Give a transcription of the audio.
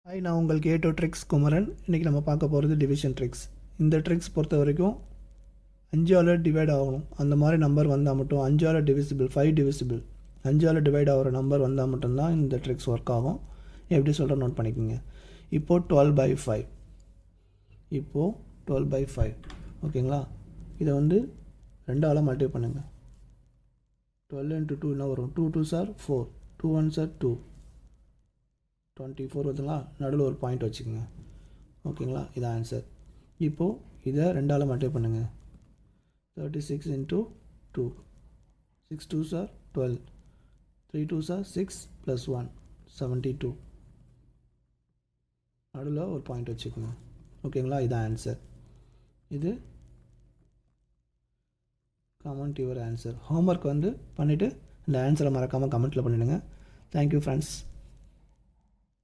Hi, நான் உங்கள் கேட்டோ ட்ரிக்ஸ் குமரன். இன்றைக்கி நம்ம பார்க்க போகிறது டிவிஷன் ட்ரிக்ஸ். இந்த ட்ரிக்ஸ் பொறுத்த வரைக்கும் 5ஆல் டிவைட் ஆகணும். அந்த மாதிரி நம்பர் வந்தால் மட்டும் 5ஆல் டிவிசிபிள், 5 டிவிசிபிள், 5ஆல் டிவைட் ஆகிற நம்பர் வந்தால் மட்டும்தான் இந்த ட்ரிக்ஸ் ஒர்க் ஆகும். எப்படி சொல்கிற நோட் பண்ணிக்கோங்க. இப்போது 12/5, இப்போது 12/5 ஓகேங்களா. இதை வந்து 2ஆல் மல்டிப்ளை பண்ணுங்கள். 12 × 2 என்ன வரும்? 2 2s are 4, 2 1s are 2, 24 வருதுங்களா. நடுவில் ஒரு பாயிண்ட் வச்சுக்கோங்க. ஓகேங்களா, இதான் ஆன்சர். இப்போது இதை 2ஆல் மல்டிப்ளை பண்ணுங்கள். 36 × 2, 6 2s are 12, 3 2s are 6 + 1 72, நடுவில் ஒரு பாயிண்ட் வச்சுக்கோங்க. ஓகேங்களா, இதான் ஆன்சர். இது கமெண்ட் யுவர் ஆன்சர். ஹோம்ஒர்க் வந்து பண்ணிவிட்டு இந்த ஆன்சரை மறக்காமல் கமெண்ட்டில் பண்ணிவிடுங்க. Thank you friends.